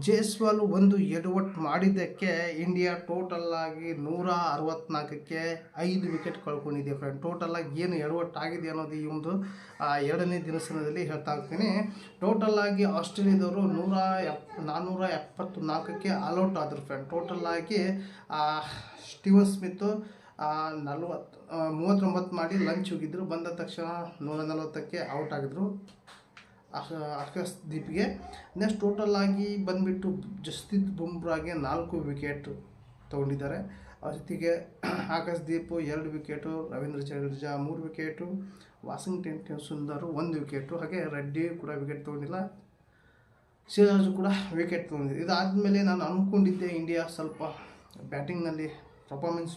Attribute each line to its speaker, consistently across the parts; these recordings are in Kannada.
Speaker 1: ಜೈಸ್ವಾಲ್ ಒಂದು ಎಡವಟ್ಟು ಮಾಡಿದ್ದಕ್ಕೆ ಇಂಡಿಯಾ ಟೋಟಲ್ ಆಗಿ 164ಕ್ಕೆ 5 ವಿಕೆಟ್ ಕಳ್ಕೊಂಡಿದೆ ಫ್ರೆಂಡ್. ಟೋಟಲ್ ಆಗಿ ಏನು ಎಡವಟ್ಟು ಆಗಿದೆ ಅನ್ನೋದು ಈ ಒಂದು ಎರಡನೇ ದಿನಸನದಲ್ಲಿ ಹೇಳ್ತಾ ಇರ್ತೀನಿ. ಟೋಟಲ್ ಆಗಿ ಆಸ್ಟ್ರೇಲಿಯಾದವರು 474ಕ್ಕೆ ಆಲ್ಔಟ್ ಆದರು ಫ್ರೆಂಡ್. ಟೋಟಲ್ ಆಗಿ ಸ್ಟೀವನ್ ಸ್ಮಿತ್ 39 ಮಾಡಿ ಲಂಚ್ ಹೋಗಿದ್ರು. ಬಂದ ತಕ್ಷಣ 140ಕ್ಕೆ ಔಟ್ ಆಗಿದ್ರು ಆಕಾಶ್ದೀಪ್ಗೆ. ನೆಕ್ಸ್ಟ್ ಟೋಟಲ್ ಆಗಿ ಬಂದುಬಿಟ್ಟು ಜಸ್ಪ್ರೀತ್ ಬುಮ್ರಾಗೆ 4 ವಿಕೆಟ್ ತೊಗೊಂಡಿದ್ದಾರೆ. ಅವ್ರ ಜೊತೆಗೆ Akashdeep 2 wicket, Ravindra Jadeja 3 wicket, Washington Sundar 1 wicket, ಹಾಗೆ ರೆಡ್ಡಿ ಕೂಡ ವಿಕೆಟ್ ತೊಗೊಂಡಿಲ್ಲ, ಸಿರಾಜ್ ಕೂಡ ವಿಕೆಟ್ ತೊಗೊಂಡಿದೆ. ಇದಾದಮೇಲೆ ನಾನು ಅಂದ್ಕೊಂಡಿದ್ದೆ ಇಂಡಿಯಾ ಸ್ವಲ್ಪ ಬ್ಯಾಟಿಂಗ್ನಲ್ಲಿ ಪರ್ಫಾರ್ಮೆನ್ಸ್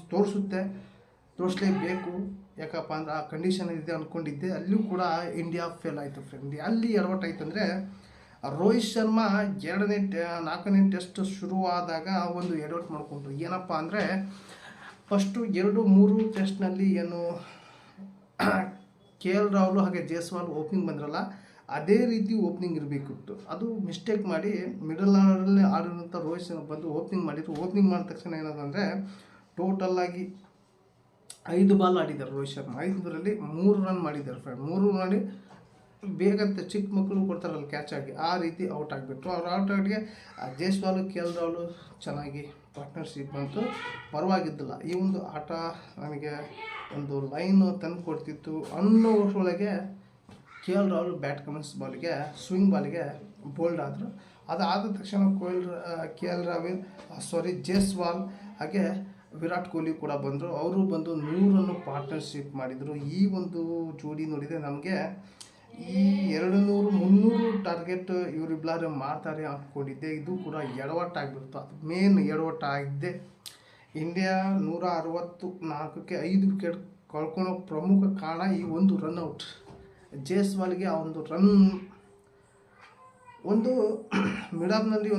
Speaker 1: ತೋರಿಸಲೇಬೇಕು, ಯಾಕಪ್ಪ ಅಂದ್ರೆ ಆ ಕಂಡೀಷನ್ ಇದೆ ಅಂದ್ಕೊಂಡಿದ್ದೆ. ಅಲ್ಲಿಯೂ ಕೂಡ ಇಂಡಿಯಾ ಫೇಲ್ ಆಯಿತು ಫ್ರೆಂಡ್. ಅಲ್ಲಿ ಎಡವಟ್ಟಾಯ್ತಂದರೆ ರೋಹಿತ್ ಶರ್ಮಾ 4ನೇ ಟೆಸ್ಟ್ ಶುರುವಾದಾಗ ಒಂದು ಎಡವಟ್ಟು ಮಾಡಿಕೊಂಡ್ರು. ಏನಪ್ಪ ಅಂದರೆ ಫಸ್ಟು 2-3 ಟೆಸ್ಟ್ನಲ್ಲಿ ಏನು KL ರಾಹುಲ್ ಹಾಗೆ ಜೈಸ್ವಾಲ್ ಓಪನಿಂಗ್ ಬಂದ್ರಲ್ಲ, ಅದೇ ರೀತಿ ಓಪನಿಂಗ್ ಇರಬೇಕಿತ್ತು. ಅದು ಮಿಸ್ಟೇಕ್ ಮಾಡಿ ಮಿಡಲ್ ಆರ್ಡರಲ್ಲಿ ಆಡಿರೋಂಥ ರೋಹಿತ್ ಶರ್ಮಾ ಬಂದು ಓಪನಿಂಗ್ ಮಾಡಿದ್ರು. ಓಪನಿಂಗ್ ಮಾಡಿದ ತಕ್ಷಣ ಏನದಂದರೆ ಟೋಟಲ್ಲಾಗಿ 5 ಬಾಲ್ ಆಡಿದ್ದಾರೆ ರೋಹಿತ್ ಶರ್ಮಾ. 5ರಲ್ಲಿ 3 ರನ್ ಮಾಡಿದ್ದಾರೆ ಫ್ರೆಂಡ್. 3 ಮಾಡಿ ಬೇಗ ಚಿಕ್ಕ ಮಕ್ಕಳು ಕೊಡ್ತಾರಲ್ಲ ಕ್ಯಾಚ್ ಆಗಿ, ಆ ರೀತಿ ಔಟ್ ಆಗಿಬಿಟ್ರು. ಅವ್ರು ಔಟ್ ಆಗಿ ಜೈಸ್ವಾಲ್ KL ರಾಹುಲ್ ಚೆನ್ನಾಗಿ ಪಾರ್ಟ್ನರ್ಶಿಪ್ ಬಂತು, ಪರವಾಗಿದ್ದಿಲ್ಲ. ಈ ಒಂದು ಆಟ ನನಗೆ ಒಂದು ಲೈನ್ ತಂದು ಕೊಡ್ತಿತ್ತು ಅನ್ನೋ ವರ್ಷದೊಳಗೆ KL ರಾಹುಲ್ ಬ್ಯಾಟ್ ಕಮೆನ್ಸ್ ಬಾಲಿಗೆ ಸ್ವಿಂಗ್ ಬಾಲಿಗೆ ಬೋಲ್ಡ್ ಆದರು. ಅದಾದ ತಕ್ಷಣ ಜೈಸ್ವಾಲ್ ಹಾಗೆ ವಿರಾಟ್ ಕೊಹ್ಲಿ ಕೂಡ ಬಂದರು. ಅವರು ಬಂದು 100 ಪಾರ್ಟ್ನರ್ಶಿಪ್ ಮಾಡಿದರು. ಈ ಒಂದು ಜೋಡಿ ನೋಡಿದರೆ ನಮಗೆ ಈ 200-300 ಟಾರ್ಗೆಟ್ ಇವರಿಬ್ಬರು ಮಾಡ್ತಾರೆ ಅಂದ್ಕೊಂಡಿದ್ದೆ. ಇದು ಕೂಡ ಎಡವಟ್ಟಾಗಿಬಿಡ್ತು. ಅದು ಮೇನ್ ಎಡವಟ್ಟಾಗಿದ್ದೆ. ಇಂಡಿಯಾ 164ಕ್ಕೆ 5 ವಿಕೆಟ್ ಕಳ್ಕೊಳ್ಳೋ ಪ್ರಮುಖ ಕಾರಣ ಈ ಒಂದು ರನ್ಔಟ್. ಜೈಸ್ವಾಲ್ಗೆ ಆ ಒಂದು ಒಂದು ಮಿಡಲ್ನಲ್ಲಿ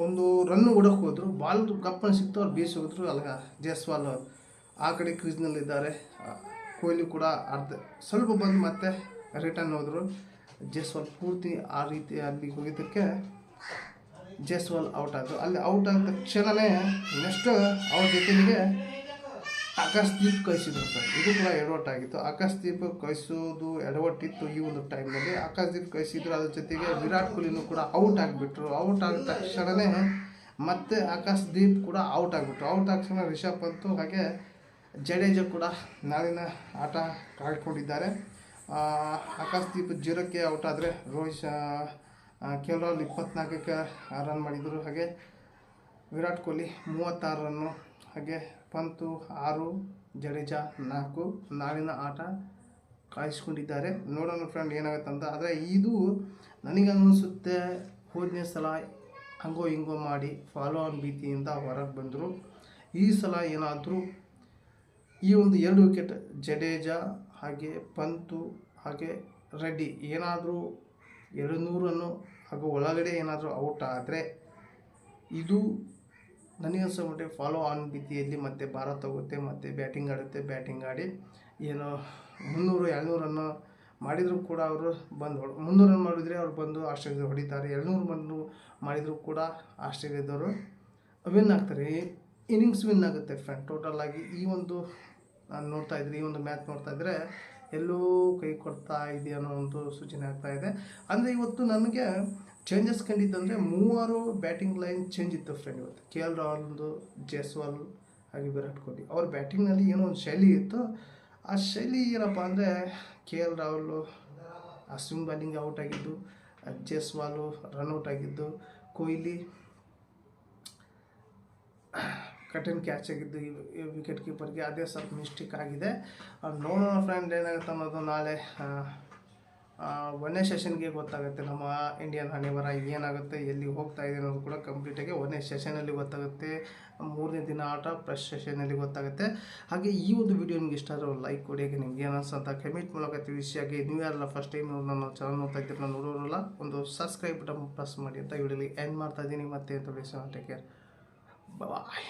Speaker 1: ಒಂದು ರನ್ ಹೊಡಕ್ಕೆ ಹೋದರು. ಬಾಲ್ ಗಪ್ಪನ ಸಿಕ್ತು, ಅವ್ರು ಬೀಸಿ ಹೋದ್ರು. ಅಲ್ಲ ಜೈಸ್ವಾಲ್ ಆ ಕಡೆ ಕ್ರೀಸ್ನಲ್ಲಿದ್ದಾರೆ. ಕೊಹ್ಲಿ ಕೂಡ ಸ್ವಲ್ಪ ಬಂದು ಮತ್ತೆ ರಿಟರ್ನ್ ಹೋದರು. ಜೈಸ್ವಾಲ್ ಪೂರ್ತಿ ಆ ರೀತಿ ಅಲ್ಲಿ ಹೋಗಿದ್ದಕ್ಕೆ ಜೈಸ್ವಾಲ್ ಔಟ್ ಆದರು. ಅಲ್ಲಿ ಔಟ್ ಆದ ತಕ್ಷಣವೇ ನೆಕ್ಸ್ಟ್ ಅವ್ರ ಜೊತೆಗೆ ಆಕಾಶ್ದೀಪ್ ಕಳಿಸಿದ್ರು ಸರ್. ಇದು ಕೂಡ ಎಡವಟ್ಟಾಗಿತ್ತು. ಆಕಾಶ್ದೀಪ್ ಕಳಿಸೋದು ಎಡವಟ್ಟಿತ್ತು ಈ ಒಂದು ಟೈಮ್ನಲ್ಲಿ. ಆಕಾಶ್ದೀಪ್ ಕಳಿಸಿದ್ರು, ಅದ್ರ ಜೊತೆಗೆ ವಿರಾಟ್ ಕೊಹ್ಲಿನೂ ಕೂಡ ಔಟ್ ಆಗಿಬಿಟ್ರು. ಔಟ್ ಆದ ತಕ್ಷಣವೇ ಮತ್ತೆ ಆಕಾಶ್ದೀಪ್ ಕೂಡ ಔಟ್ ಆಗಿಬಿಟ್ರು. ಔಟ್ ಆದ ತಕ್ಷಣ ರಿಷಬ್ ಪಂತ್ ಹಾಗೆ ಜಡೇಜಾ ಕೂಡ ನಾಳಿನ ಆಟ ಕಾಯ್ಕೊಂಡಿದ್ದಾರೆ. ಆಕಾಶ್ದೀಪ್ 0ಕ್ಕೆ ಔಟ್ ಆದರೆ KL ರಾಹುಲ್ 24ಕ್ಕೆ ರನ್ ಮಾಡಿದರು. ಹಾಗೆ ವಿರಾಟ್ ಕೊಹ್ಲಿ 36 ರನ್ನು, ಹಾಗೆ ಪಂತು 6, ಜಡೇಜಾ 4 ನಾಳಿನ ಆಟ ಕಾಯಿಸ್ಕೊಂಡಿದ್ದಾರೆ. ನೋಡೋಣ ಫ್ರೆಂಡ್ ಏನಾಗುತ್ತೆ ಅಂತ. ಆದರೆ ಇದು ನನಗನ್ನಿಸುತ್ತೆ ಹೋದನೇ ಸಲ ಹಂಗೋ ಹಿಂಗೋ ಮಾಡಿ ಫಾಲೋ ಆನ್ ಭೀತಿಯಿಂದ ಹೊರಗೆ ಬಂದರು. ಈ ಸಲ ಏನಾದರೂ ಈ ಒಂದು 2 ವಿಕೆಟ್ ಜಡೇಜಾ ಹಾಗೆ ಪಂತು ಹಾಗೆ ರೆಡ್ಡಿ ಏನಾದರೂ 200 ರನ್ನು ಹಾಗೂ ಒಳಗಡೆ ಏನಾದರೂ ಔಟ್ ಆದರೆ ಇದು ನನಗನ್ಸೋ ಮಟ್ಟಿಗೆ ಫಾಲೋ ಆನ್ ಭೀತಿಯಲ್ಲಿ ಮತ್ತೆ ಭಾರತ ಹೋಗುತ್ತೆ, ಮತ್ತು ಬ್ಯಾಟಿಂಗ್ ಆಡುತ್ತೆ. ಬ್ಯಾಟಿಂಗ್ ಆಡಿ ಏನೋ 300-200 ರನ್ನು ಮಾಡಿದರೂ ಕೂಡ ಅವರು ಬಂದು 300 ರನ್ ಮಾಡಿದರೆ ಅವ್ರು ಬಂದು ಆಸ್ಟ್ರೇಲಿಯಾದವ್ರು ಹೊಡಿತಾರೆ. 200 ರನ್ ಮಾಡಿದರೂ ಕೂಡ ಆಸ್ಟ್ರೇಲಿಯಾದವರು ವಿನ್ ಆಗ್ತಾರೆ, ಇನ್ನಿಂಗ್ಸ್ ವಿನ್ ಆಗುತ್ತೆ ಫ್ರೆಂಡ್. ಟೋಟಲ್ ಆಗಿ ಈ ಒಂದು ನಾನು ಈ ಒಂದು ಮ್ಯಾಚ್ ನೋಡ್ತಾ ಇದ್ದರೆ ಎಲ್ಲೋ ಕೈ ಕೊಡ್ತಾ ಇದೆ ಅನ್ನೋ ಒಂದು ಸೂಚನೆ ಆಗ್ತಾ ಇದೆ. ಅಂದರೆ ಇವತ್ತು ನನಗೆ ಚೇಂಜಸ್ ಕಂಡಿದ್ದಂದರೆ 3 ಬ್ಯಾಟಿಂಗ್ ಲೈನ್ ಚೇಂಜ್ ಇತ್ತು ಫ್ರೆಂಡ್. ಇವತ್ತು KL ರಾಹುಲ್, ಜೈಸ್ವಾಲ್ ಹಾಗೆ ವಿರಾಟ್ ಕೊಹ್ಲಿ ಅವ್ರ ಬ್ಯಾಟಿಂಗ್ನಲ್ಲಿ ಏನೋ ಒಂದು ಶೈಲಿ ಇತ್ತು. ಆ ಶೈಲಿ ಏನಪ್ಪ ಅಂದರೆ KL Rahul swing bowling out ಆಗಿದ್ದು, ಜೈಸ್ವಾಲ್ ರನ್ಔಟ್ ಆಗಿದ್ದು, ಕೊಹ್ಲಿ ಕಟನ್ ಕ್ಯಾಚ್ ಆಗಿದ್ದು ಈ ವಿಕೆಟ್ ಕೀಪರ್ಗೆ. ಅದೇ ಸ್ವಲ್ಪ ಮಿಸ್ಟೇಕ್ ಆಗಿದೆ. ನೋಡೋಣ ಫ್ರೆಂಡ್ ಏನಾಗುತ್ತೆ ಅನ್ನೋದು ನಾಳೆ 1ನೇ ಸೆಷನ್ಗೆ ಗೊತ್ತಾಗುತ್ತೆ. ನಮ್ಮ ಇಂಡಿಯನ್ ಹಣೆಬರ ಏನಾಗುತ್ತೆ, ಎಲ್ಲಿ ಹೋಗ್ತಾ ಇದೆ ಅನ್ನೋದು ಕೂಡ ಕಂಪ್ಲೀಟಾಗಿ 1ನೇ ಸೆಷನಲ್ಲಿ ಗೊತ್ತಾಗುತ್ತೆ. 3ನೇ ದಿನ ಆಟ ಫಸ್ಟ್ ಸೆಷನಲ್ಲಿ ಗೊತ್ತಾಗುತ್ತೆ. ಹಾಗೆ ಈ ಒಂದು ವಿಡಿಯೋ ನಿಮ್ಗೆ ಇಷ್ಟ ಆದರೆ ಲೈಕ್ ಕೊಡಿ. ಹಾಗೆ ನಿಮ್ಗೆ ಏನು ಅನ್ಸುತ್ತೆ ಕಮೆಂಟ್ ಮೂಲಕ ತಿಳಿಸಿ. ಹಾಗೆ ನೀವು ಯಾರಲ್ಲ ಫಸ್ಟ್ ಟೈಮ್ ನನ್ನ ಚಾನಲ್ ನೋಡ್ತಾ ಇದ್ದೀರಿ, ನಾನು ನೋಡೋರಲ್ಲ ಒಂದು ಸಬ್ಸ್ಕ್ರೈಬ್ ಬಟನ್ ಪ್ರೆಸ್ ಮಾಡಿ ಅಂತ ವಿಡಿಯೋಲಿ ಎಂಡ್ ಮಾಡ್ತಾ ಇದ್ದೀನಿ. ಮತ್ತೆ ಟೇಕ್ ಕೇರ್, ಬಾಯ್.